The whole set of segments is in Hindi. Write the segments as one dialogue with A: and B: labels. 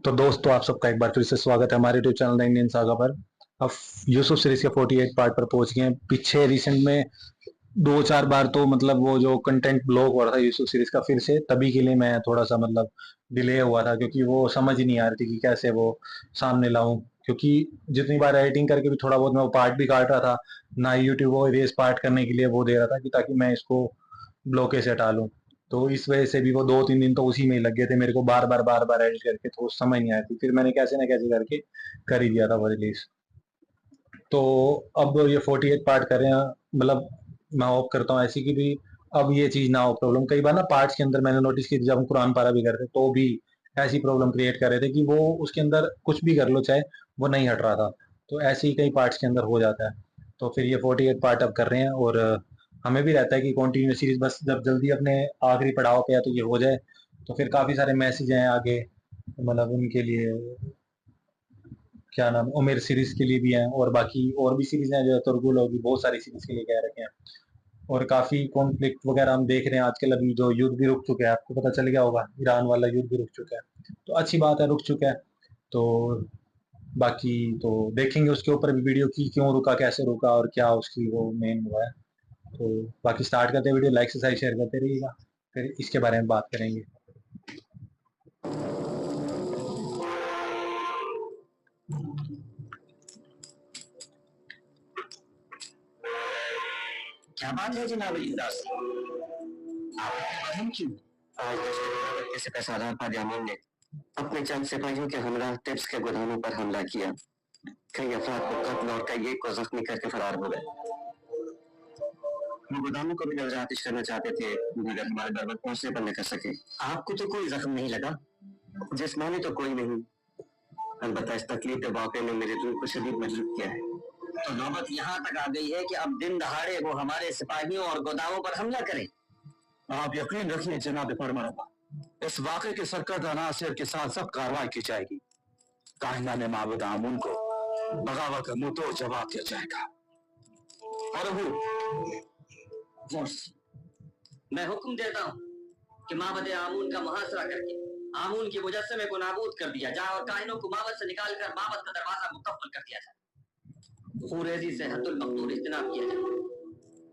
A: तो दोस्तों आप सबका एक बार फिर से स्वागत है हमारे YouTube channel the Indian saga पर। अब यूसुफ सीरीज के 48 पार्ट पर पहुंच गए हैं। पीछे रिसेंट में दो चार बार तो मतलब वो जो कंटेंट ब्लॉक हो रहा था यूसुफ सीरीज का, फिर से तभी के लिए मैं थोड़ा सा मतलब डिले हुआ था, क्योंकि वो समझ ही नहीं आ रही थी कि कैसे वो सामने लाऊं। क्योंकि जितनी बार एडिटिंग करके भी थोड़ा बहुत मैं वो पार्ट भी काट रहा था, ना यूट्यूब वो इरेज पार्ट करने के लिए वो दे रहा था कि ताकि मैं इसको ब्लॉके से हटा लूं। तो इस वजह से भी वो 2-3 दिन तो उसी में ही लग गए थे मेरे को, बार बार एडिट करके, तो समझ नहीं आया थी। फिर मैंने कैसे ना कैसे करके कर ही दिया था वो रिलीज। तो अब ये 48 पार्ट कर रहे हैं, मतलब मैं होप करता हूँ ऐसी कि भी अब ये चीज ना हो प्रॉब्लम। कई बार ना पार्ट्स के अंदर मैंने नोटिस की थी, जब हम कुरान पारा भी करते तो भी ऐसी प्रॉब्लम क्रिएट कर रहे थे कि वो उसके अंदर कुछ भी कर लो चाहे वो नहीं हट रहा था। तो ऐसे ही कई पार्ट्स के अंदर हो जाता है। तो फिर ये 48 पार्ट अब कर रहे हैं, और हमें भी रहता है कि कंटिन्यू सीरीज बस जब जल्दी अपने आखिरी पड़ाव पे है तो ये हो जाए। तो फिर काफी सारे मैसेज हैं आगे, मतलब उनके लिए क्या नाम है, उमेर सीरीज के लिए भी हैं, और बाकी और भी सीरीज हैं जो तुर्गुल होगी, बहुत सारी सीरीज के लिए कह रखे हैं। और काफी कॉन्फ्लिक्ट वगैरह हम देख रहे हैं आजकल। अभी जो युद्ध भी रुक चुका है, आपको पता चल गया होगा, ईरान वाला युद्ध भी रुक चुका है, तो अच्छी बात है, रुक चुका है। तो बाकी तो देखेंगे उसके ऊपर भी वीडियो की क्यों रुका, कैसे रुका, और क्या उसकी वो मेन हुआ है। तो बाकी स्टार्ट करते हैं वीडियो, लाइक से साइड शेयर करते रहिएगा, फिर इसके बारे में बात करेंगे।
B: क्या बात है जनाब इजदास, आप क्यों? आज 10 के सिपह सालार पर यामून ने अपने चंद सिपाहियों के हमरा टिप्स के गोदामों पर हमला किया। कई अफराद को कत्ल और कई एक को जख्मी करके फरार हो गए। वो गोदामों को भी नजरातिश करना चाहते थे, मगर हमारे बराबर पहुंचने पर न कर सके। आपको तो कोई जख्म नहीं लगा? जिस्मानी तो कोई नहीं, अलबत्ता इस तकलीफ के वाक़े ने मेरी रूह को शदीद मजरूह किया है। तो नौबत यहाँ तक आ गई है कि अब दिन दहाड़े वो हमारे सिपाहियों और गोदामों पर हमला करें।
C: आप यकीन रखिए जनाब फरमान, इस वाक़े के सरकर्दा नासिर के साथ सब कार्रवाई की जाएगी। काहिना ने माबूद आमून को बगावत का मुंह तोड़ जवाब दिया जाएगा। और
B: मैं हुक्म देता हूँ कि माबद आमून का मुहासरा करके आमून की मुजस्समे को नाबूद कर दिया जाए और काहिनों को माबद से निकालकर माबद का दरवाजा मुकफ्फल कर दिया जाए। खुरेजी से हद्दुल मक़दूर इज्तनाब किया जाए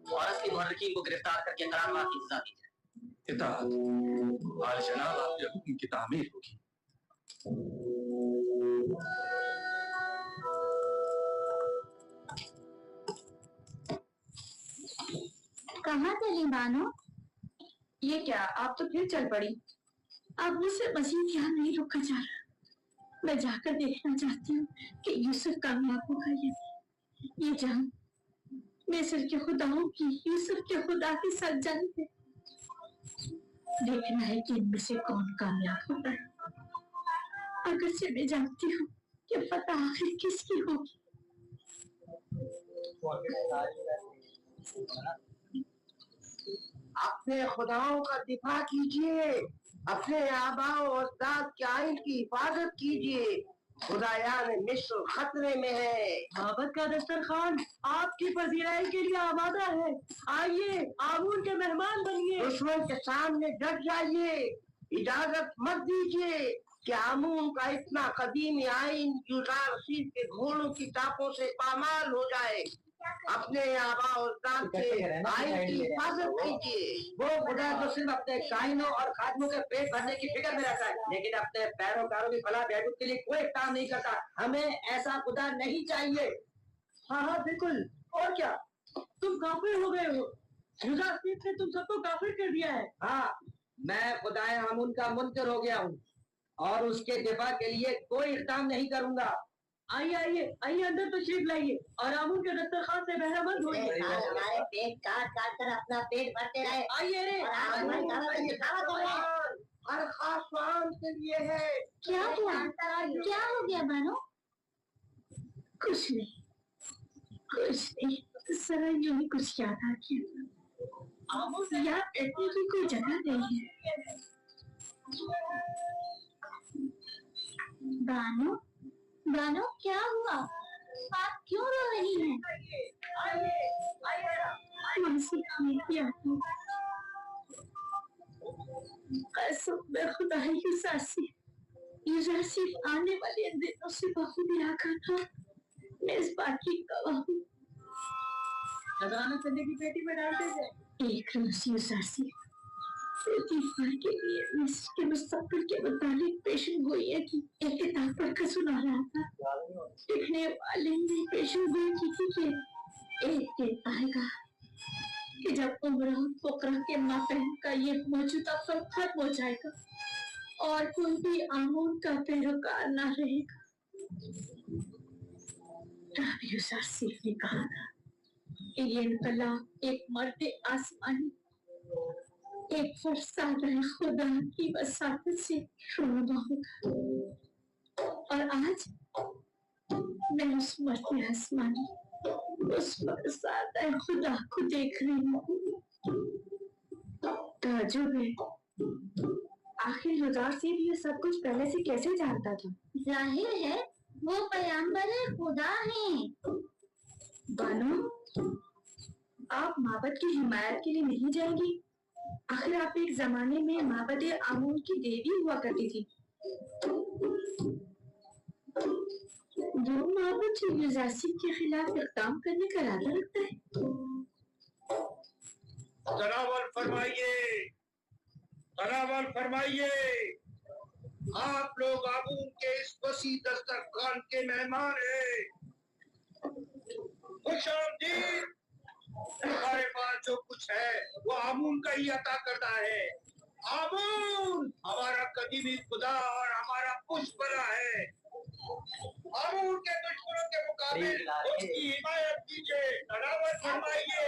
B: और असली मुहर्रिकीन को गिरफ्तार करके करारवाद की सज़ा दी जाए।
C: इताअत आल जनाब आपके हुक्म की तामीर होगी।
D: कहाँ चली बानो?
E: ये क्या, आप तो फिर चल पड़ी?
D: अब मुझसे मजीद यहाँ नहीं रुका जा रहा। मैं जाकर देखना चाहती हूँ कि यूसुफ कामयाब होगा या नहीं। ये जान मिस्र के खुदाओं की, यूसुफ के खुदा के साथ जंग है। देखना है कि इनमें से कौन कामयाब होता है। अगर से मैं जानती हूँ कि फतह आखिर किसकी होगी।
F: अपने खुदाओं का दिफा कीजिए, अपने आबा और अजदाद के आइन की हिफाजत कीजिए। खुदायान मिस्र खतरे में है।
E: माबद का दस्तरखान आपकी पजीराई के लिए आमादा है। आइए, आमून के मेहमान बनिए।
F: दुश्मन के सामने डट जाइए, इजाजत मत दीजिए कि आमून का इतना कदीमी आइन युजार रशीद के घोड़ों की टापों से पामाल हो जाए। अपने आबा और अजदाद के आइन की हिफाजत कीजिए। वो खुदा जो सिर्फ अपने काइनों और खादमों के पेट भरने की फिक्र में रहता है, लेकिन अपने पैरोकारों की फलाह बहबूद के लिए कोई काम नहीं करता। हमें ऐसा खुदा नहीं चाहिए।
E: हाँ हाँ बिल्कुल, और क्या, तुम काफिर हो गए हो। युजार रशीद ने तुम सबको काफिर कर दिया है।
F: हाँ, मैं खुदाए आमून का मुनकर हो गया हूँ और उसके दिफा के लिए कोई इक़दाम नहीं करूंगा।
E: आइए आइए आइए, अंदर तशरीफ लाइए और आमून के दस्तरखान से बहरामंद होइए।
D: हमारे पेट काट काट कर अपना पेट भरते रहे।
E: आइए रे,
F: हर खास काम के लिए है।
D: क्या हुआ? क्या हो गया बानो? कुछ नहीं, कुछ नहीं, जरा यूं ही कुछ याद आ गया। यहाँ बैठने की कोई जगह नहीं है। बानो, बानो क्या हुआ? आप क्यों रो रही हैं? कसम मैं खुदा की सासी, यूजर सिर्फ आने वाले दिनों से बखूबी आकर था। मैं इस बात की गवाह हूँ।
E: खजाना चने की पेटी में डालते थे।
D: एक रोज यूजर सिर्फ तीसवार के लिए मिस्र के मुस्तकबिल के मुताबिक पेशन गोइया की एक किताब पढ़कर सुना रहा था। लिखने वाले ने पेशन गोई की थी कि एक दिन आएगा कि जब उम्र फुकरा के मापन का ये मौजूदा फर्क खत्म हो जाएगा और कोई भी आमून का पैरोकार ना रहेगा। रावी यूसुफ सिर्फ ने कहा था कि ये इनकलाब एक मर्द आसमानी, एक फरसादा खुदा की वसात से शुरू होगा। और आज मैं उस मर्द आसमानी, उस फरसादा खुदा को देख रही हूँ। ताजुब है,
E: आखिर रुदार से भी ये सब कुछ पहले से कैसे जानता था?
D: जाहिर है वो पैगंबर खुदा हैं।
E: बानो, आप माबद की हिमायत के लिए नहीं जाएंगी? आखिर आप एक जमाने में माबद आमून की देवी हुआ करती थी।
D: वो माबद यूजासी के खिलाफ इक़दाम करने का इरादा रखता है।
C: तनावल फरमाइए, तनावल फरमाइए। आप लोग आमून के इस वसी दस्तरखान के मेहमान हैं। खुशामदीद। हमारे पास जो कुछ है वो आमून का ही अता करता है। आमून हमारा कदीमी खुदा और हमारा पुष्परा है। आमून के दुश्मनों के मुकाबले उसकी हिमायत कीजिए। तनावल फरमाइए।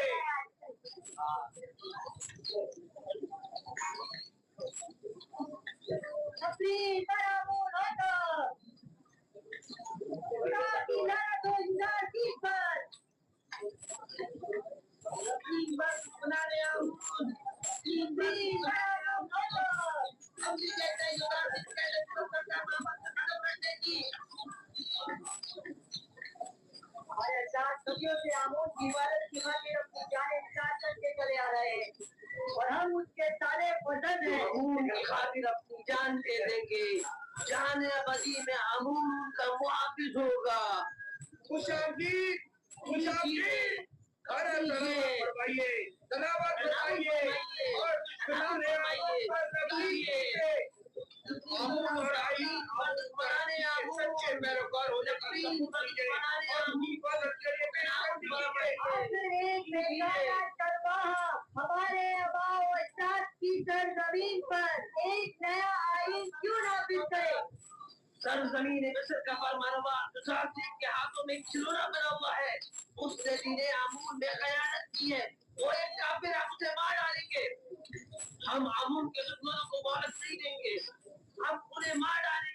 F: सदियों से आमून की इबादत की खातिर अपनी जान इंतजार करके चले आ रहे हैं और हम उसके सारे फर्जंद हैं। आमून की खातिर अपनी जान दे देंगे। जान अबदी में आमून का मुहाफिज होगा।
C: खुशामदीद, खुशामदीद। खाना तनावल फरमाइए, तनावल फरमाइए और दुश्मनान आमून पर नबी कीजिए। आमून और आई बनाने आमून सच्चे पैरोकार हो जाए और हिफाजत के लिए
F: हमारे आबा और अजदाद की सरजमीन पर एक नया आईन क्यों नाफिज करे? सरजमीन मिस्र का फरमानवा के हाथों में खिलौना बना हुआ है। उसने दीने आमून में खयानत की है। वो एक काफिर उसे मार डालेंगे। हम आमून के दुश्मनों को मोहलत नहीं देंगे। हम उन्हें मार डालेंगे।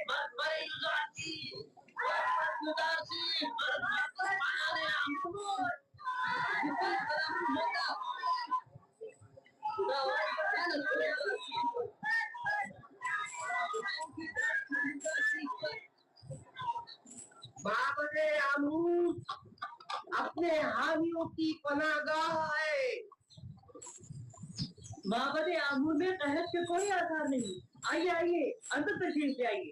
F: मत मरे युजाती, मत युजाती, मत बनाने आमून। माबदे आमून अपने हामियों की पनाहगाह है।
E: माबद आमून में कहत के कोई आसार नहीं। आइए आइए, अंदर तशरीफ ले आइए।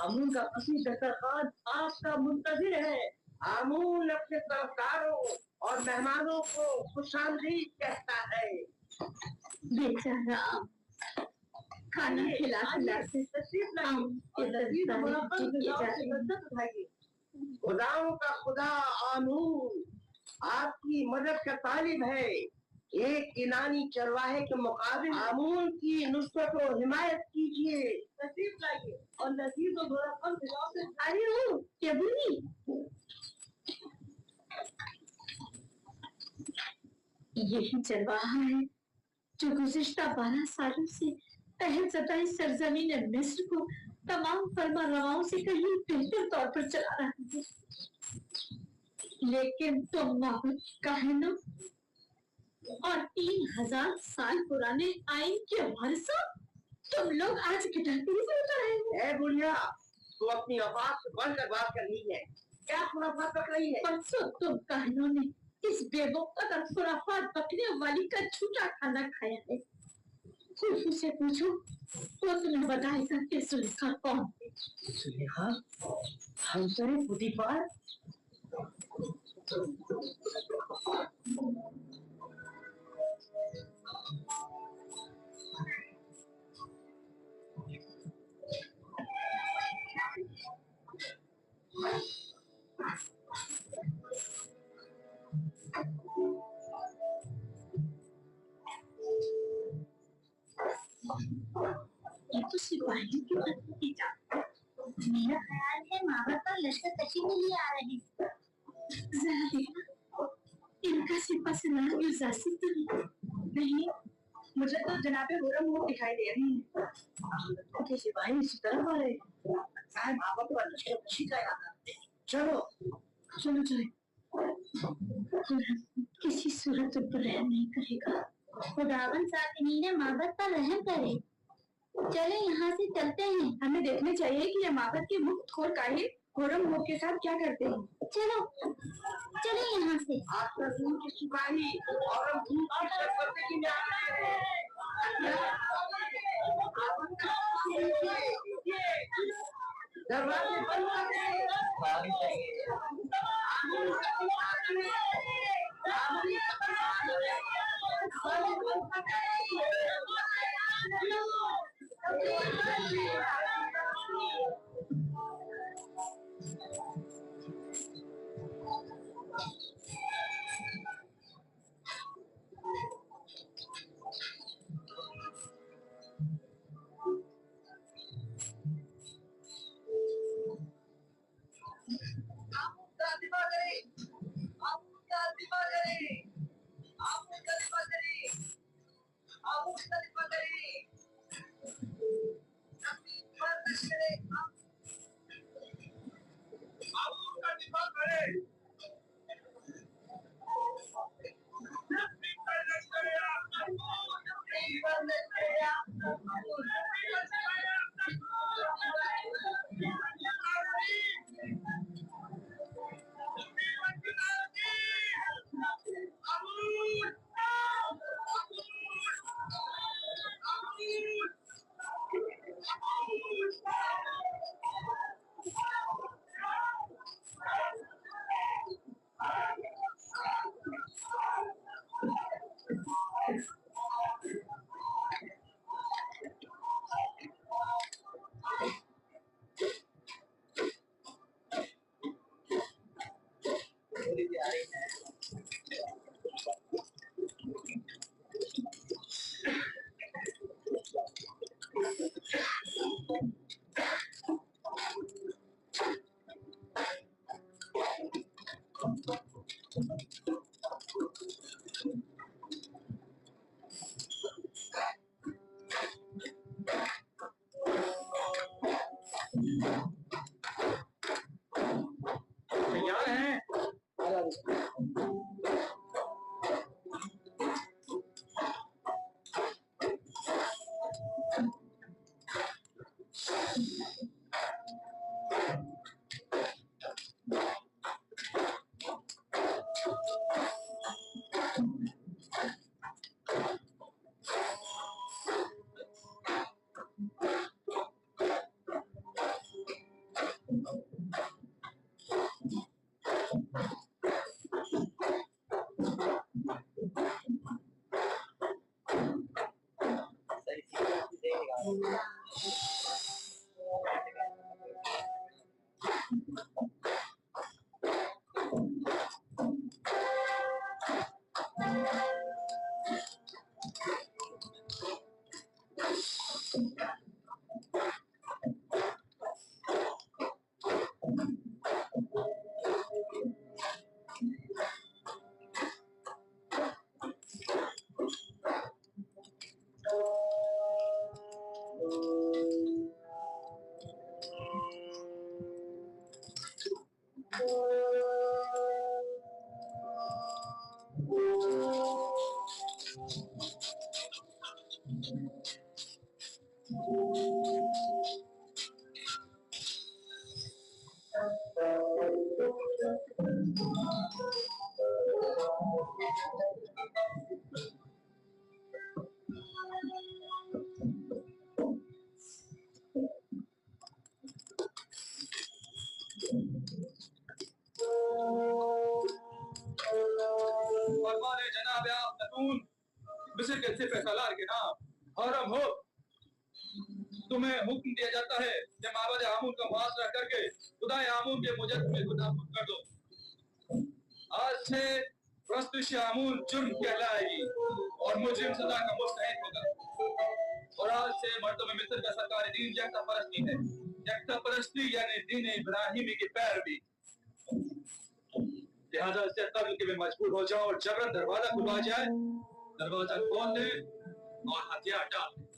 E: आमून का फसी दस्तरखान आपका मुंतजिर है।
F: आमून अपने तरफदारों और मेहमानों को खुशामदीद कहता है।
D: बेचारा खाना खिला के
E: तशरीफ लाइए।
F: खुदाओं का खुदा आमून आपकी मदद का तालिब है। एक ईनानी चरवाहे के मुकाबले आमून की नुसरत और हिमायत कीजिए।
E: तशरीफ लाइए और नजीब को थोड़ा कम खिलाओ से
D: अरे ओ क्या बोली? यही चरवाहा है जो गुज़िश्ता 12 सालों से पहल सताई सरजमीन मिस्र को तमाम फरमा रवाओं से कहीं बेहतर तौर पर चला रहा है। लेकिन तुम माबूद काहिनों और 3000 साल पुराने आइन के वारिसों, तुम लोग आज गिटारगिरी से उतर रहे हो।
F: ए बुढ़िया, तू अपनी औकात से बढ़कर बात कर रही है। क्या खुराफात बक रही है?
D: परसों तुम काहिनों ने इस बेवकूफ खुराफात बकने वाली का झूठा खाना खाया है। फूफू से पूछो, वो तुम्हें बताएगा कि सुलेखा कौन है।
F: सुलेखा, हम सरे बुद्धि पार।
D: ये तो सिपाहियों की पत्नी की जान।
E: मेरा ख्याल है मावत पर लश्कर कशी में लिए आ रहे हैं।
D: जरा देखना, इनका सिपा सलार युजासी तो
E: नहीं, मुझे तो जनाबे हुरम वो दिखाई दे रही हैं।
F: के सिपाही इसी तरफ आ रहे हैं। साहब आप पर लश्कर कशी का इरादा। चलो
D: चलो चले। किसी सूरत पर रहम नहीं करेगा।
E: खुदावन साकिनीने मावत पर रहम करे। चले यहाँ से चलते हैं। हमें देखना चाहिए कि ये मावत के मुक्त खोर काहिल हुरम हो के साथ क्या करते हैं। चलो चले यहाँ से।
F: आप रसूल के सिपाही और हम दूर की सरपंच की जा रहे हैं। दरवाजे बंद
C: तैयार हैं? तुम्हें हुक्म दिया जाता है कि माबद आमून का मुआसरा करके खुदा आमून के मुजद्दिद को नाबूद कर दो। आज से प्रस्तुत आमून जुर्म कहलाएगी और मुजरिम सजा का मुस्तहिक होगा। और आज से मर्दों में मिस्र का सरकारी दीन यकता परस्ती है। यकता परस्ती यानी दीन इब्राहिमी की पैरवी। लिहाजा इससे कब्ल के में मजबूर हो जाओ और जबरन दरवाजा खुलवा जाए, दरवाजा खोल दे और हथियार डाल दे।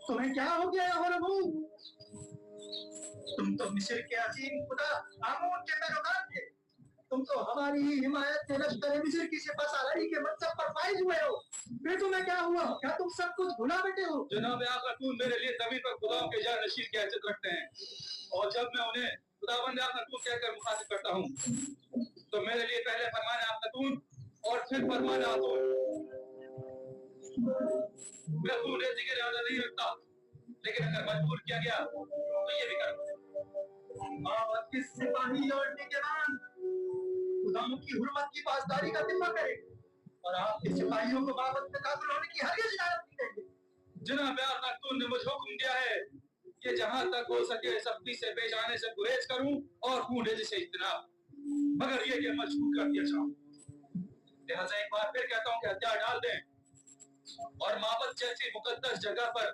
F: तुम्हें क्या हो गया होरमू? तुम तो मिस्र के अजीम खुदा आमून के पैरोकार थे। तुम तो हमारी ही हिमायत के लश्कर मिस्र की सिपाहसालारी के मनसब पर फाइज हुए हो। फिर तुम्हें क्या हुआ? क्या तुम सब कुछ भुला बैठे हो?
C: जनाब आका तुम मेरे लिए तभी पर खुदा के जान नशीर की हैसियत रखते हैं और जब मैं उन्हें खुदावंद आका तुम कहकर मुखातिब करता हूँ तो मेरे लिए पहले फरमान आका तुम और फिर फरमान आतून। मैं खून रेजी के इरादा नहीं रखता, लेकिन अगर मजबूर किया गया तो ये भी करूँ।
F: माबद के सिपाही और निगरान खुदाओं की हुर्मत की पासदारी का दिफा करें और आपके सिपाहियों को माबद में काबिल होने की हरगिज़ इजाजत नहीं देंगे।
C: जनाब आका तुमने मुझे हुक्म दिया है कि जहां तक हो सके सख्ती से पेश आने से गुरेज करूं और खून रेजी से इज्तनाब, मगर ये कि मजबूर कर दिया जाऊं। लिहाजा एक बार फिर कहता हूं कि हथियार डाल दें और माबद जैसी मुकद्दस जगह पर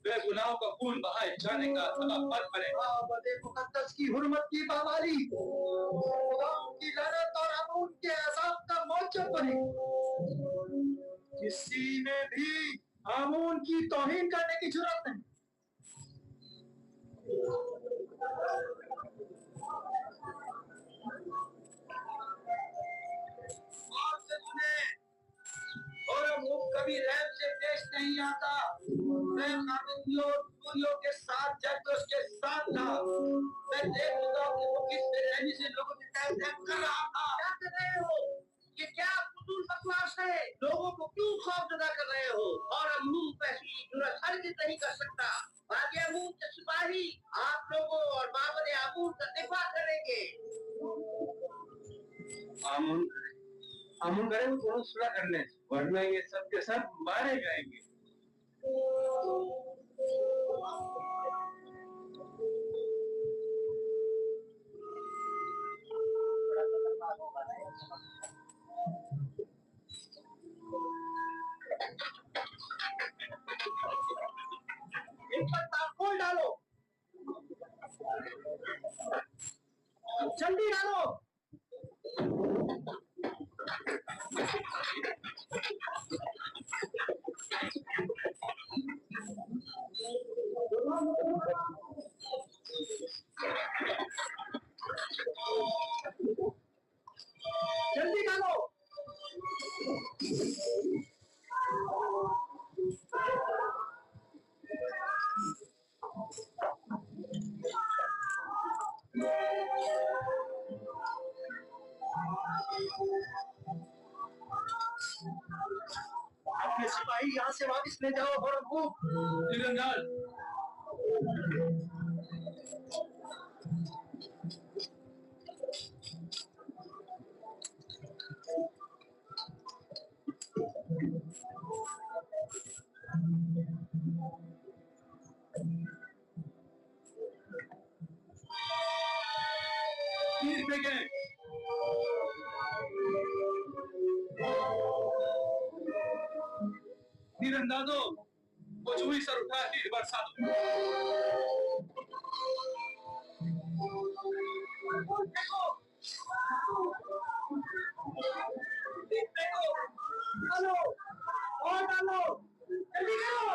C: बेगुनाहों का खून बहाए जाने का सबब मत बने।
F: माबद मुकद्दस की हुर्मत की पामाली खुदाओं की लानत और आमून के अज़ाब का मौजब बने। किसी ने भी आमून की तौहीन करने की जुर्रत नहीं। और वो कभी रैब से पेश नहीं आता। मैं खामियों के साथ जब उसके साथ था, मैं देख चुका हूँ कि वो किस बेरहमी से लोगों के तहत कर रहा था। क्या कर रहे हो? ये क्या फजूल बकवास है? लोगों को क्यों खौफजदा कर रहे हो? और मुंह पे ही जुर्रत हरगिज़ नहीं कर सकता। बाकी आमून के सिपाही आप लोगों और माबद आमून का दिफा करेंगे।
G: आमून आमून करें तो सुलह कर लें, वरना ये सब के सब मारे जाएंगे।
F: इन पर ताकोल डालो, जल्दी डालो। जल्दी डालो। अपने सिपाही यहाँ से वापस ले जाओ और वो
C: तीरंदाज तीर फेंके। तीरंदाजों वो चूही सर उठा तीर बरसा दो।
F: देखो, डालो और डालो, जल्दी करो।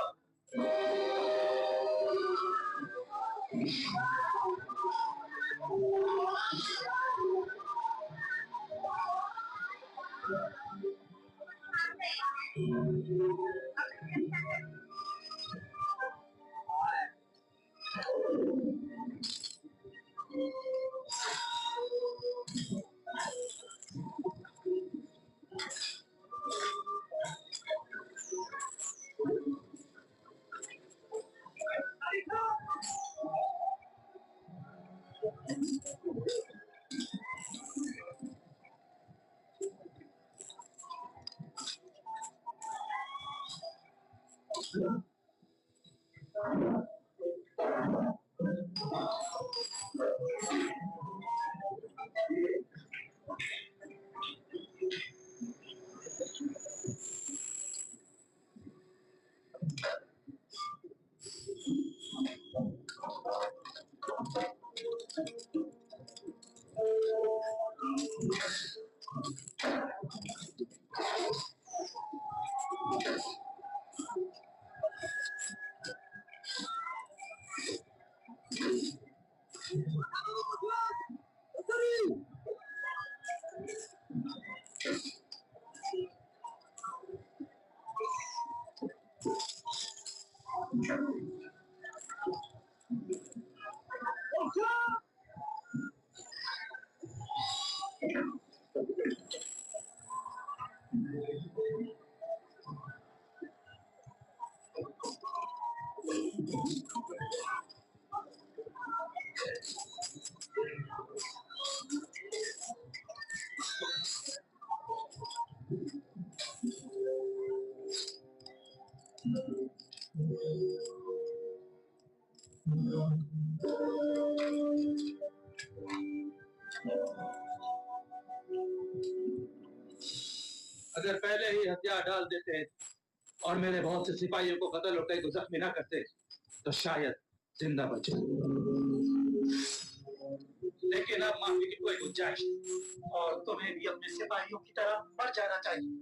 G: अगर पहले ही हथियार डाल देते और मेरे बहुत से सिपाहियों को कत्ल और कई को जख्मी ना करते तो शायद जिंदा बचे। लेकिन अब माफी की कोई गुंजाइश नहीं और तुम्हें भी अपने सिपाहियों की तरह मर जाना चाहिए।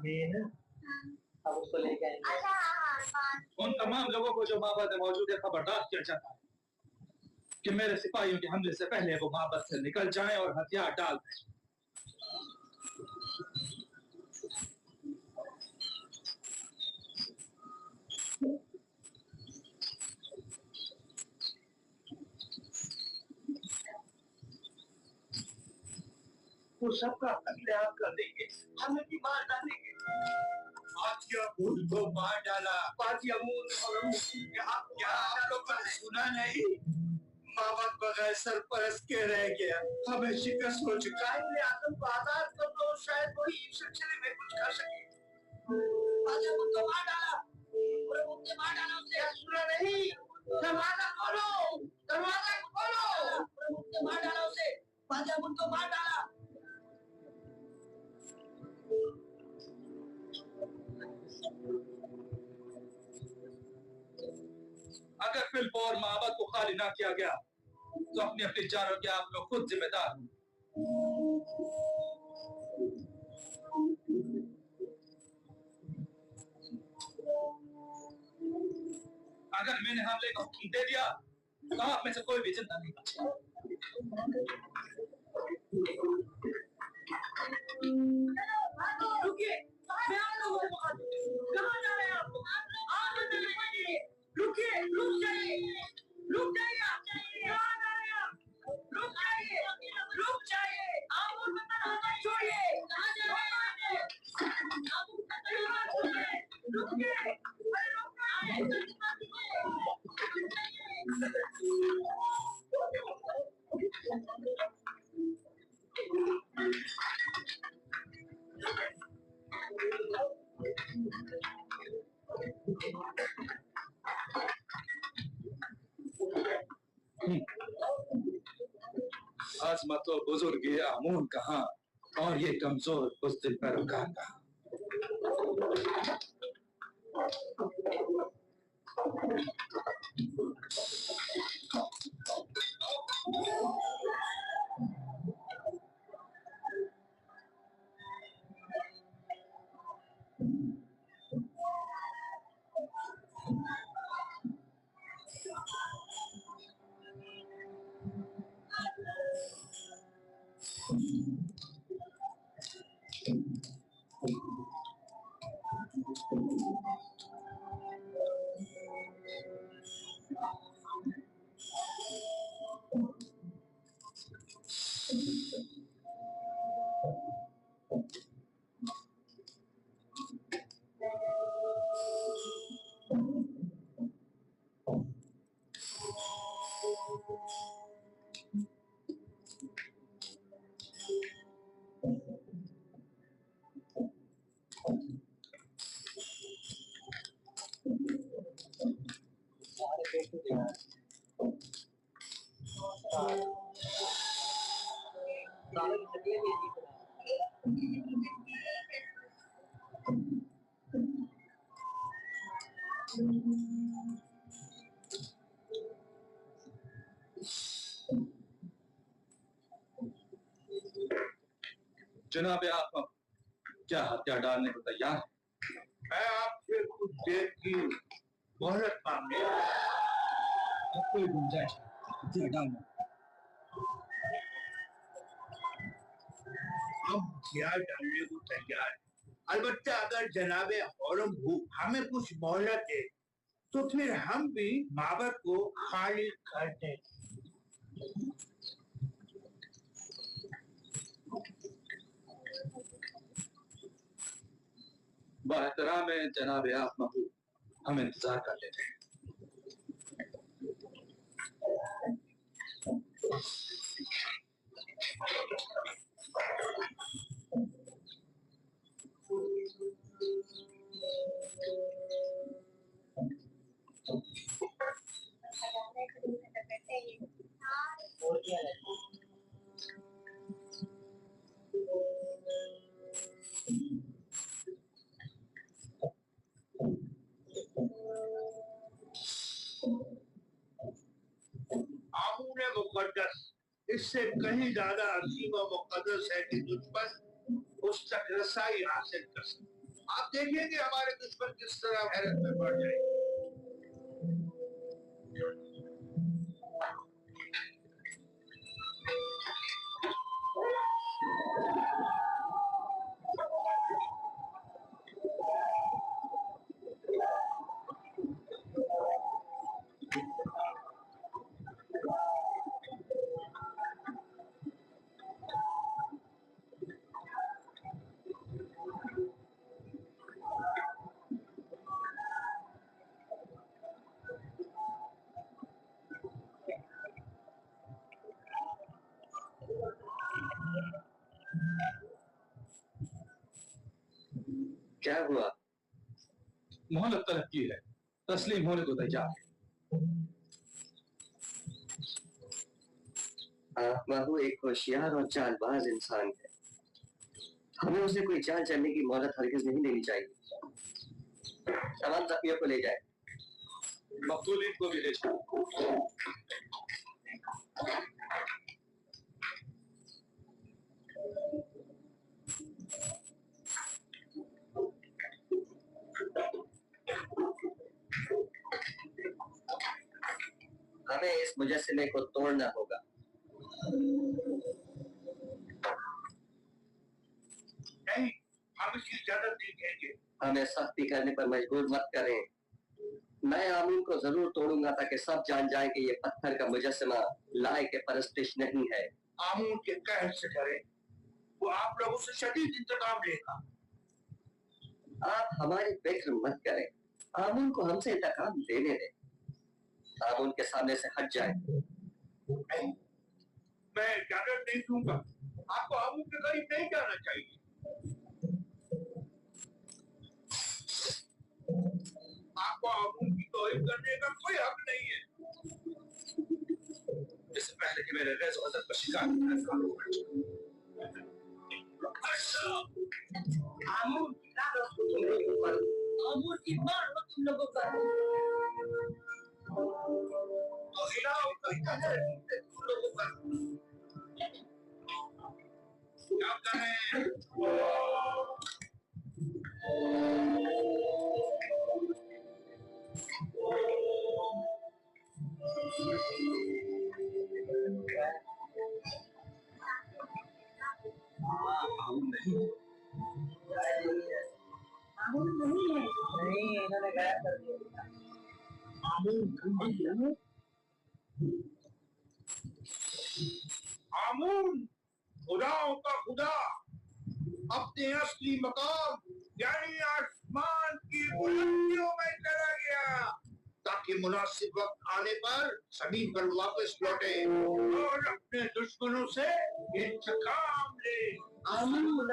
G: अब उसको लेके आएंगे। उन तमाम लोगों को जो माबद में मौजूद है खबरदार किया जाता है कि मेरे सिपाहियों के हमले से पहले वो माबद से निकल जाएं और हथियार डाल दें।
C: वो सबका कत्लेआम कर देंगे, हमें भी मार डालेंगे। बातियामून को मार डाला। बातियामून और क्या आप लोगों ने सुना नहीं? मामद बगैर सरपरस्त के रह गया, हमें शिकस्त हो चुका है। आदम को आजाद कर दो, शायद वही इस सिलसिले में कुछ कर सके। बातियामून को मार डाला, उसे मार डाला। उसे सुना नहीं? दरवाजा खोलो, दरवाजा खोलो। उसे मार डाला, उसे बातियामून को मार डाला।
G: अगर फिल्म और माबद को खाली ना किया गया तो अपनी अपनी जानों के आप लोग खुद जिम्मेदार हैं। अगर मैंने हमले का हुक्म दे दिया तो आप में से कोई भी जिंदा नहीं बचेगा।
F: रुकिए, मैं आप लोगों को बता दूं। कहाँ जा रहे हैं आप लोग? आप अंदर नहीं जाइए। रुकिए, रुक जाइए, रुक जाइए आप। कहाँ जा रहे हैं आप? रुक जाइए, रुक जाइए। आप और बता मत छोड़िए। कहाँ जा रहे हैं आप? रुकिए, अरे रुक
G: आजमत और बुजुर्ग ये आमून कहाँ और ये कमजोर बुज़दिल पैरोकार कहाँ? जनाब आप क्या हथियार डालने को तैयार हैं?
C: मैं आपसे कुछ देर की मोहलत मांगने आया।
G: अब कोई गुंजाइश नहीं, हथियार डालना।
C: हम हथियार डालने को तैयार हैं। अलबत्ता अगर जनाबे औरम हमें कुछ मोहलत दे तो फिर हम भी माबद को खाली कर दें।
G: बाहतराम है जनाब आप महबूब, हम इंतजार कर लेते हैं।
C: आमूने मुकद्दस इससे कहीं ज्यादा अजीम और मुकद्दस है कि तुझ पर उस तक रसाई हासिल कर सके।
G: आप देखेंगे हमारे दुश्मन किस तरह हैरत में पड़ जाएंगे।
B: क्या हुआ?
G: मोहलत तलब की है, तस्लीम होने को तैयार है।
B: महू एक होशियार और चालबाज इंसान है, हमें उसे कोई चाल चलने की मोहलत हरगिज नहीं देनी चाहिए। तमाम जख्मियों को ले जाए।
G: मकतूलीन को भी ले जाओ।
B: हमें इस मुजस्समे को तोड़ना होगा।
G: नहीं, हम इसकी इजाजत नहीं देंगे।
B: हमें सख्ती करने पर मजबूर मत करें। मैं आमीन को जरूर तोड़ूंगा ताकि सब जान जाए कि ये पत्थर का मुजस्समा लाए के परस्तिश नहीं है।
G: आमून के कहर से डरे, वो आप लोगों से शदीद इंतकाम लेगा।
B: आप हमारी फिक्र मत करें, आमीन को हमसे इंतकाम लेने दें। आमीन के सामने से हट जाए।
G: मैं इजाजत नहीं दूंगा, आपको आमून के करीब नहीं जाना चाहिए। आपको आमून की तौहीन करने का कोई हक नहीं है। इससे पहले कि मेरे गैज़ गज़ब का शिकार
F: आमूर की मार हो तुम लोगों पर।
G: तो हिलाओ तुम लोगों पर। क्या करें?
C: आमून नहीं है।
F: आमूर नहीं है। नहीं, इन्होंने गायब कर दिया।
G: आमून खुदाओं का खुदा अपने असली मकाम यानी आसमान की बुलंदियों में चला गया ताकि मुनासिब वक्त आने पर जमीन पर वापस लौटे और अपने दुश्मनों से इंतकाम ले।
F: आमूर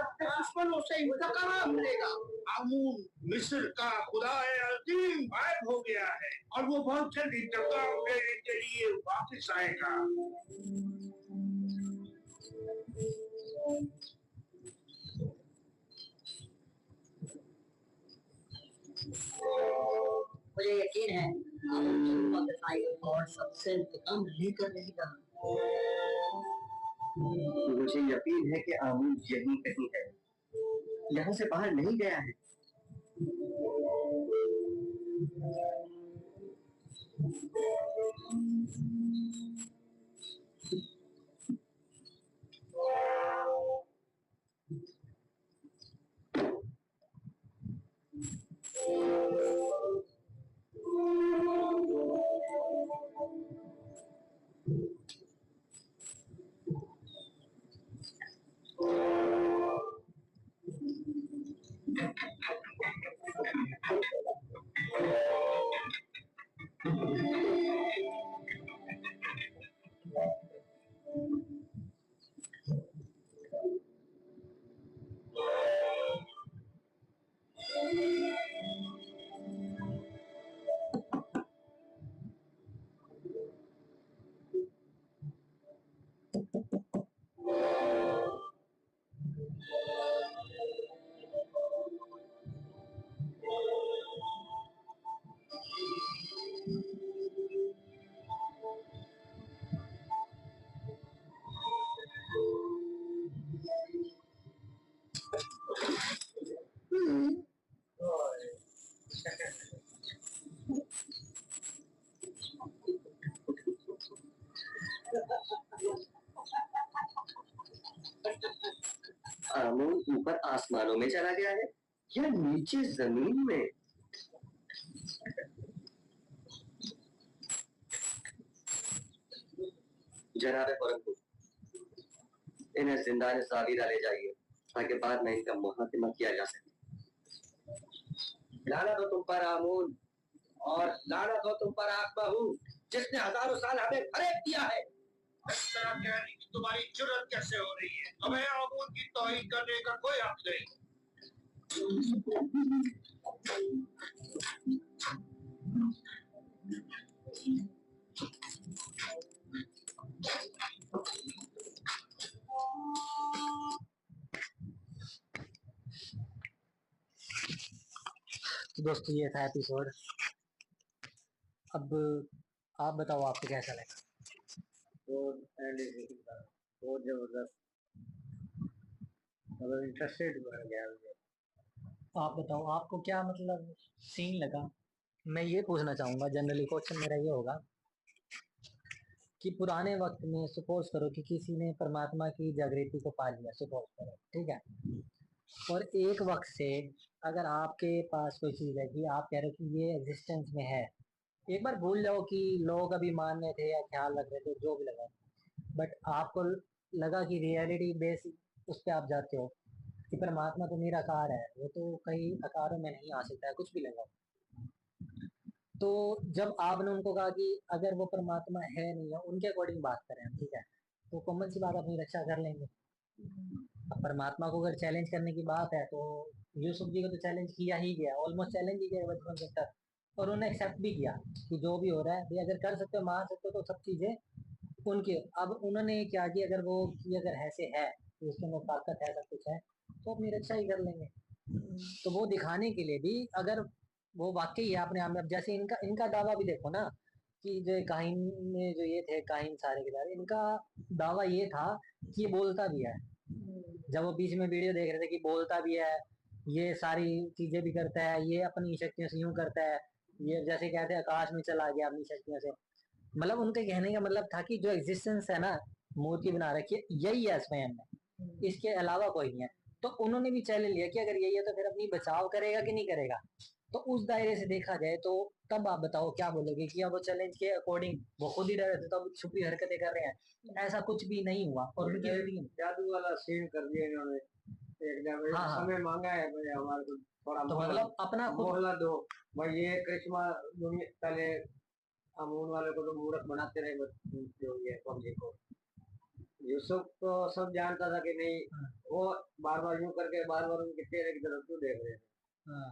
F: अपने दुश्मनों से इंतकाम लेगा।
G: आमून मिस्र का खुदाए अजीम गायब हो गया है और वो बहुत जल्द इंतकाम लेने के लिए वापस आएगा।
F: मुझे यकीन है और सबसे इंतकाम लेकर रहेगा।
B: मुझे यकीन है कि आमीन यहीं कहीं है, यहाँ से बाहर नहीं गया है। आमून ऊपर आसमानों में चला गया है या नीचे जमीन में? जनाब परंतु इन्हें जिंदा सावीरा ले जाइए ताकि बाद में इनका मुहातिमा किया जा सके। लानत हो तुम पर आमून, और लानत हो तुम पर आग बहू, जिसने हजारों साल हमें फरेब दिया है।
G: इस तरह कहने की तुम्हारी जुर्रत कैसे हो रही है? हमें आमून की तौहीन करने का कोई हक नहीं।
H: तो दोस्तों ये था एपिसोड। अब आप बताओ आपको कैसा लगा?
F: बहुत जबरदस्त, मतलब इंटरेस्टेड बन गया मुझे।
H: आप बताओ आपको क्या मतलब सीन लगा? मैं ये पूछना चाहूंगा, जनरली क्वेश्चन मेरा ये होगा कि पुराने वक्त में सपोज करो कि किसी ने परमात्मा की जागृति को पा लिया, सपोज करो, ठीक है, और एक वक्त से अगर आपके पास कोई चीज है कि आप कह रहे हो कि ये एग्जिस्टेंस में है, एक बार भूल जाओ कि लोग अभी मान रहे थे या ख्याल रख रहे थे, जो भी लगा, बट आपको लगा कि रियलिटी बेस उस पर आप जाते हो कि परमात्मा तो निराकार है, वो तो कई आकारों में नहीं आ सकता है, कुछ भी लगा। तो जब आपने उनको कहा कि अगर वो परमात्मा है नहीं है, उनके अकॉर्डिंग बात करें हम, ठीक है, तो कॉमन सी बात अपनी रक्षा कर लेंगे। अब परमात्मा को अगर चैलेंज करने की बात है तो यूसुफ जी को तो चैलेंज किया ही गया, ऑलमोस्ट चैलेंज ही गया बचपन से तक, और उन्होंने एक्सेप्ट भी किया कि जो भी हो रहा है भाई, अगर कर सकते हो, मान सकते हो, तो सब चीजें उनके। अब उन्होंने क्या किया, अगर वो कि अगर ऐसे है तो उसके अंदर ताकत है, सब कुछ है, तो अपनी रक्षा ही कर लेंगे। तो वो दिखाने के लिए भी, अगर वो वाकई है अपने आप में, अब जैसे इनका इनका दावा भी देखो ना कि जो काहिन में जो ये थे, काहिन सारे के सारे, इनका दावा ये था कि ये बोलता भी है। जब वो बीच में वीडियो देख रहे थे कि बोलता भी है, ये सारी चीजें भी करता है, ये अपनी शक्तियों से यूं करता है, ये जैसे कहते हैं आकाश में चला गया अपनी शक्तियों से, मतलब उनके कहने का मतलब था कि जो एग्जिस्टेंस है ना, मूर्ति बना रखी है, यही है स्वयं में, इसके अलावा कोई नहीं है। तो उन्होंने भी चैलेंज लिया कि अगर यही है तो फिर अपनी बचाव करेगा कि नहीं करेगा। तो उस दायरे से देखा जाए तो तब आप बताओ क्या बोलोगे कि अब वो चैलेंज के अकॉर्डिंग वो खुद ही डर रहे थे, तो अब छुपी हरकतें कर रहे हैं, ऐसा कुछ भी नहीं हुआ और उनकी रीडिंग
F: जादू वाला सीन कर दिया इन्होंने, एक जगह
H: हाँ हाँ।
F: समय मांगा है भाई हमारे को, थोड़ा
H: तो मतलब अपना खुद
F: मोहला दो भाई। ये करिश्मा दुनिया पहले अमून वाले को तो मूर्ख बनाते रहे, जो ये पब्लिक को। यूसुफ तो सब जानता था कि नहीं, वो बार बार यूं करके बार बार उनके चेहरे की तरफ क्यों देख रहे थे,
H: हाँ,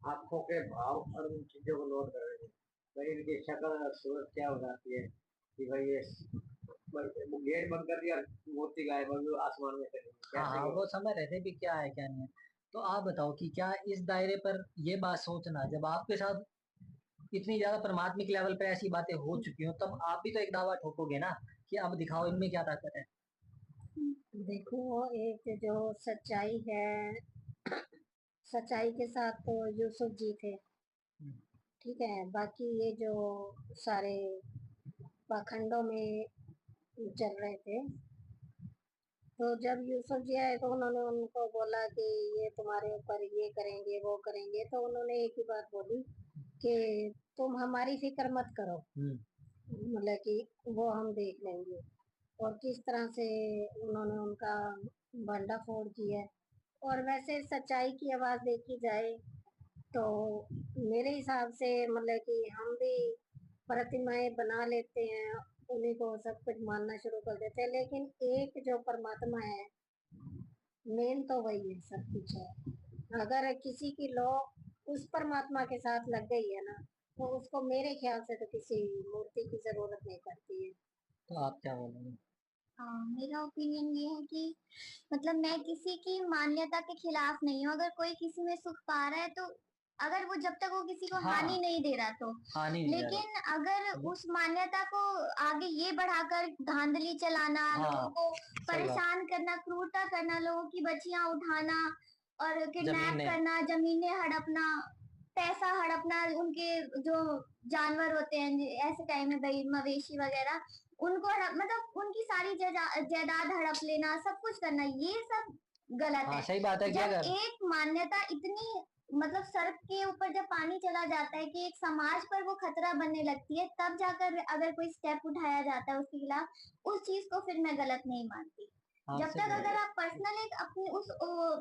F: आंखों के भाव और उन चीजों को नोट कर रहे थे। भाई इनकी शक्ल और सूरत क्या हो जाती है कि भाई ये वो गेट बंद कर दिया, मूर्ति गायब हो गई, आसमान में चली गई।
H: हाँ
F: कैसे
H: हाँ, वो समझ रहे थे भी क्या है क्या नहीं है। तो आप बताओ कि क्या इस दायरे पर ये बात सोचना, जब आपके साथ इतनी ज्यादा परमात्मिक लेवल पे ऐसी बातें हो चुकी हो, तब आप भी तो एक दावा ठोकोगे ना कि अब दिखाओ इनमें क्या ताकत है।
E: देखो, एक जो सच्चाई है, सच्चाई के साथ तो यूसुफ जी थे, ठीक है। बाकी ये जो सारे पाखंडों में चल रहे थे, तो जब यूसुफ जी आए तो उन्होंने उनको बोला कि ये तुम्हारे ऊपर ये करेंगे वो करेंगे, तो उन्होंने एक ही बात बोली कि तुम हमारी फिक्र मत करो, मतलब कि वो हम देख लेंगे। और किस तरह से उन्होंने उनका भंडाफोड़ किया। और वैसे सच्चाई की आवाज देखी जाए तो मेरे हिसाब से मतलब कि हम भी प्रतिमाएं बना लेते हैं, उन्हीं को सब कुछ मानना शुरू कर देते हैं, लेकिन एक जो परमात्मा है, मेन तो वही है, सब कुछ है। अगर किसी की लौ उस परमात्मा के साथ लग गई है ना, तो उसको मेरे ख्याल से तो किसी मूर्ति की जरूरत नहीं पड़ती है।
H: तो आप क्या बोलोगे?
E: हाँ, मेरा ओपिनियन ये है कि मतलब मैं किसी की मान्यता के खिलाफ नहीं हूँ। अगर कोई किसी में सुख पा रहा है तो, अगर वो जब तक वो किसी को
H: हाँ,
E: हानि नहीं दे रहा तो,
H: हानि नहीं ज्यादा।
E: लेकिन अगर उस मान्यता को आगे ये बढ़ाकर धांधली चलाना,
H: हाँ,
E: लोगों को
H: सही बात।
E: परेशान करना, क्रूरता करना, लोगों की बच्चियां उठाना और किडनैप
H: जमीनें।
E: करना, जमीनें हड़पना, पैसा हड़पना, उनके जो जानवर होते हैं ऐसे टाइम में भाई मवेशी वगैरह, उनको मतलब उनकी सारी जायदाद हड़प लेना, सब कुछ करना, ये सब गलत
H: हाँ
E: है।
H: सही बात है। क्या
E: जब
H: कर
E: एक मान्यता इतनी मतलब सर के ऊपर जब पानी चला जाता है कि एक समाज पर वो खतरा बनने लगती है, तब जाकर अगर कोई स्टेप उठाया जाता है उसके खिलाफ, उस चीज को फिर मैं गलत नहीं मानती।
H: हाँ
E: जब
H: सही
E: तक
H: बात
E: अगर
H: है।
E: आप पर्सनल एक अपनी उस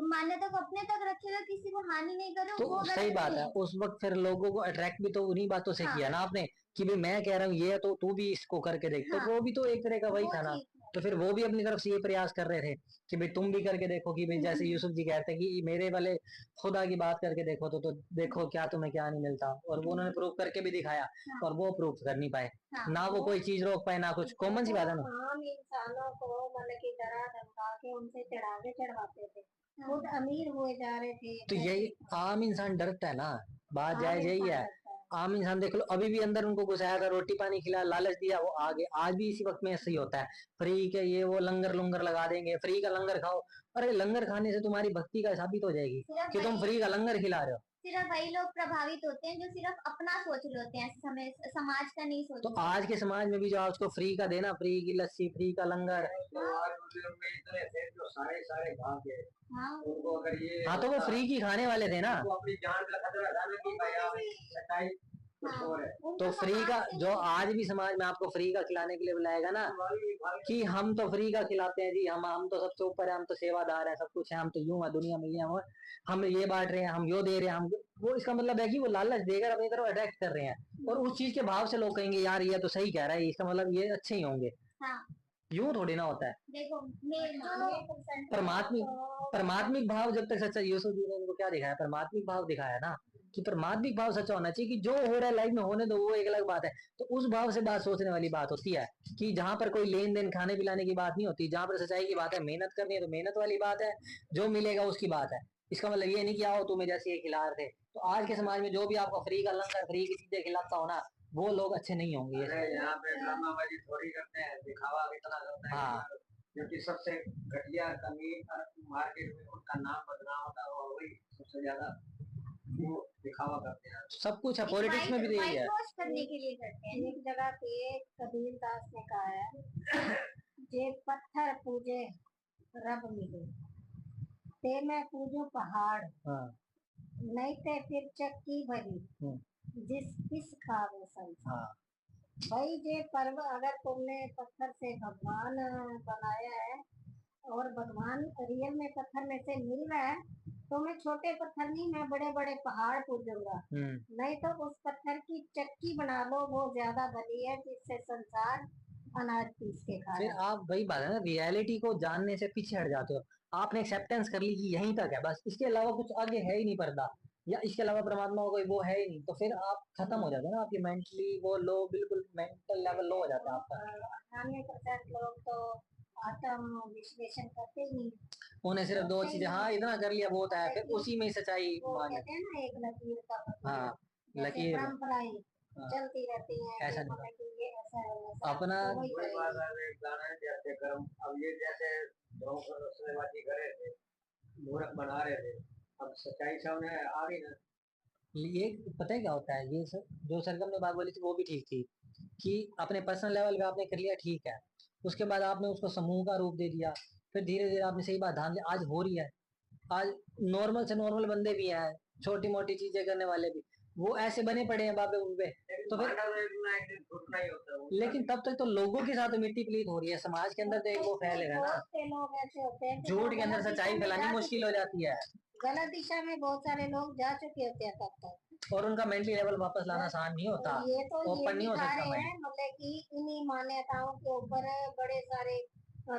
E: मान्यता को अपने तक रखे हुए किसी को हानि नहीं करो, वो
H: तो सही
E: गलत
H: बात
E: नहीं
H: है,
E: है।
H: उस वक्त फिर लोगों को अट्रैक्ट भी तो उन्हीं बातों से
E: हाँ
H: किया ना आपने, कि भाई मैं कह रहा हूँ ये है तो तू भी इसको करके देख, तो
E: हाँ,
H: वो भी तो एक तरह का वही
E: वो
H: था ना।
E: चीज है।
H: तो फिर वो भी अपनी तरफ से ये प्रयास कर रहे थे कि भाई तुम भी करके देखो, कि भाई जैसे यूसुफ जी कहते हैं कि मेरे वाले खुदा की बात करके देखो, तो देखो क्या तुम्हें क्या नहीं मिलता, और वो उन्होंने प्रूव करके भी दिखाया,
E: हाँ
H: और वो प्रूव कर नहीं पाए
E: हाँ,
H: ना, वो कोई चीज रोक पाए ना कुछ, कॉमन सी बात है ना।
E: आम इंसानों को मतलब कि डरा धमका के उनसे चढ़ावे चढ़वाते थे, खुद अमीर हुए जा रहे थे।
H: तो यही आम इंसान डरता है ना, बात
E: आम
H: जायज यही
E: इंसान
H: है।
E: डरता है।
H: आम इंसान देख लो, अभी भी अंदर उनको घुसाया था, रोटी पानी खिलाया, लालच दिया, वो आगे आज भी इसी वक्त में ऐसे ही होता है। फ्री के ये वो लंगर लुंगर लगा देंगे, फ्री का लंगर खाओ। अरे लंगर खाने से तुम्हारी भक्ति का साबित हो जाएगी
E: सिर्फ
H: कि तुम फ्री का लंगर खिला रहे हो।
E: सिर्फ वही लोग प्रभावित होते हैं जो सिर्फ अपना सोच रहे होते हैं, समय समाज का नहीं
H: तो
E: सोचते।
H: आज के समाज में भी जो उसको फ्री का देना, फ्री की लस्सी, फ्री का लंगर,
F: तो आज मुस्लिम में इतने थे जो सारे सारे भाग गए।
E: हाँ
F: उनको अगर ये
H: हाँ तो वो फ्री की खाने वाले थे ना।
F: उनको अपनी जान का खतरा था ना कि भाई आप सच्चाई कुछ
E: हाँ,
F: और है।
H: तो फ्री का जो आज भी समाज में आपको फ्री का खिलाने के लिए बुलाएगा ना, कि हम तो फ्री का खिलाते हैं जी, हम तो सबसे ऊपर है, हम तो सेवादार है, सब कुछ है, हम तो यूं है दुनिया में, ये हम ये बांट रहे हैं, हम यो दे रहे हैं, हम वो, इसका मतलब है कि वो लालच देकर अपनी तरफ अट्रैक्ट कर रहे हैं, और उस चीज के भाव से लोग कहेंगे यार ये तो सही कह रहा है, इसका मतलब ये अच्छे ही होंगे।
E: हाँ
H: यूं थोड़ी ना होता है।
E: देखो
H: परमात्मिक परमात्मिक भाव जब तक सच्चा, यूसुफ जी ने उनको क्या दिखाया, परमात्मिक भाव दिखाया ना, कि परमात्मिक भाव सच्चा होना चाहिए, कि जो हो रहा है लाइफ में होने दो, वो एक अलग बात है। तो उस भाव से बात सोचने वाली बात होती है, कि जहां पर कोई लेन देन खाने पिलाने की बात नहीं होती, जहां पर सच्चाई की बात है, मेहनत करनी है तो मेहनत वाली बात है, जो मिलेगा उसकी बात है। इसका मतलब ये नहीं कि आओ तुम्हें जैसे ये खिला रहे थे। तो आज के समाज में जो भी आपको फ्री का लंगर, फ्री की चीजें खिलाता हो ना, वो लोग अच्छे नहीं होंगे।
F: यहाँ पे ड्रामाबाजी थोड़ी करते हैं, दिखावा इतना करते हैं।
H: हाँ
F: क्योंकि सबसे घटिया कमी मार्केट में उनका नाम बदनाम होता है, और वही सबसे ज्यादा वो दिखावा करते हैं।
H: सब कुछ है, पॉलिटिक्स में भी यही है।
E: करने के लिए करते हैं। एक जगह पे कबीर दास ने कहा है, जे पत्थर पूजे रब मिले, ते मैं पूजू पहाड़,
H: हाँ
E: नहीं ते फिर चक्की भरी, जिस किस खावे संसार।
H: हाँ
E: भाई जे पर्व अगर तुमने पत्थर से भगवान बनाया है, और भगवान रियल में पत्थर में से मिल रहा है, तो मैं छोटे पत्थर नहीं, मैं बड़े बड़े पहाड़ पूजूंगा। नहीं तो उस पत्थर की चक्की बना लो, वो ज्यादा बनी है, जिससे संसार अनाज पीस के खा
H: फिर
E: रहा है।
H: आप वही बात है ना, रियलिटी को जानने से पीछे हट जाते हो। आपने एक्सेप्टेंस कर ली कि यहीं तक है बस, इसके अलावा कुछ आगे है ही नहीं पर्दा, या इसके अलावा परमात्मा कोई वो है ही नहीं, तो फिर आप खत्म हो जाते हैं ना, आपकी मेंटली वो लो, बिल्कुल मेंटल लेवल लो हो जाता है आपका।
E: 98% लोग तो आत्म विश्लेषण करते ही नहीं।
H: उन्हें सिर्फ दो चीजें, हाँ इतना कर लिया बहुत है, फिर उसी में ही सच्चाई
E: वो
H: मान
E: कहते हैं ना, एक लकीर का पतला,
H: हाँ
E: जैसे
H: लकीर
E: परंपराएं
H: हाँ,
E: चलती रहती हैं,
H: ऐसा
E: कि
H: नहीं
E: मतलब कि ये ऐसा है, वैसा है,
H: अपना
E: तो वही
F: वही बात
E: करेंगे।
F: है, एक गाना है जैसे कर्म। अब ये जैसे धोखेबाजी कर रहे थे, मूर्ख बना रहे थे, अब सच्चाई सामने आ गई ना।
H: ये पता है क्या होता है, ये जो सरगम ने बात बोली थी वो भी ठीक थी, कि अपने पर्सनल लेवल पे आपने कर लिया ठीक है, उसके बाद आपने उसको समूह का रूप दे दिया, फिर धीरे धीरे आपने सही बात ध्यान दिया, आज हो रही है। आज नॉर्मल से नॉर्मल बंदे भी हैं, छोटी मोटी चीजें करने वाले भी, वो ऐसे बने पड़े हैं बाबे बुबे। तो फिर
F: घुटना ही होता है वो।
H: लेकिन तब तक तो लोगों के साथ मिट्टी पलीत हो रही है, समाज के अंदर तो एक वो फैलेगा ना,
E: बहुत से लोग ऐसे होते हैं कि
H: झूठ के अंदर सच्चाई फैलानी मुश्किल हो जाती है,
E: गलत दिशा में बहुत सारे लोग जा चुके होते हैं तब तक।
H: और उनका मेंटली लेवल वापस लाना आसान नहीं होता,
E: ये तो ये
H: ओपन नहीं हो
E: दिखा
H: सकता
E: रहे
H: मैं।
E: हैं मतलब कि इन्हीं मान्यताओं के ऊपर बड़े सारे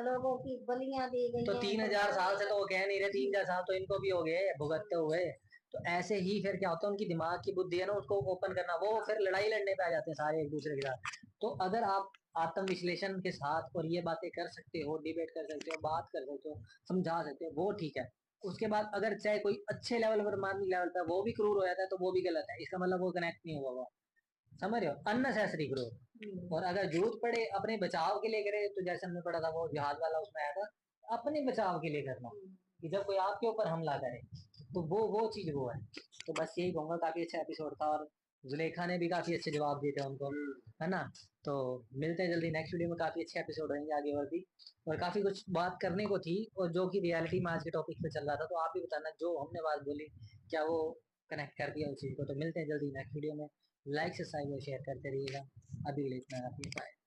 E: लोगों की बलियां दी गई
H: तो
E: हैं।
H: 3000 साल से तो वो कह नहीं रहे, 3000 साल तो इनको भी हो गए भुगतते हुए। तो ऐसे ही फिर क्या होता है, उनकी दिमाग की बुद्धि है ना, उसको ओपन करना, वो फिर लड़ाई लड़ने पे आ जाते हैं सारे एक दूसरे के साथ। तो अगर आप आत्म विश्लेषण के साथ और ये बातें कर सकते हो, डिबेट कर सकते हो, बात कर सकते हो, समझा सकते हो, वो ठीक है। उसके बाद अगर चाहे कोई अच्छे लेवल पर, मानवीय लेवल पर वो भी क्रूर हो जाता है, तो वो भी गलत है, इसका मतलब वो कनेक्ट नहीं हुआ वो, समझ रहे हो, अननेसेसरी ग्रोथ। और अगर जरूरत पड़े अपने बचाव के लिए करे, तो जैसे हमने पढ़ा था वो जहाज वाला, उसमें आया था अपने बचाव के लिए करना, कि जब कोई आपके ऊपर हमला करे, तो वो चीज वो है। तो बस यही कहूंगा, काफी अच्छा एपिसोड था, और जुलेखा ने भी काफी अच्छे जवाब दिए थे उनको, है ना। तो मिलते हैं जल्दी नेक्स्ट वीडियो में, काफी अच्छे एपिसोड रहेंगे आगे और भी, और काफी कुछ बात करने को थी और जो कि रियलिटी में आज के टॉपिक पे चल रहा था। तो आप भी बताना जो हमने बात बोली क्या वो कनेक्ट कर दिया उस चीज को। तो मिलते हैं जल्दी नेक्स्ट वीडियो में, लाइक सब्सक्राइब और शेयर करते रहिएगा। अभी के लिए इतना काफी है, बाय।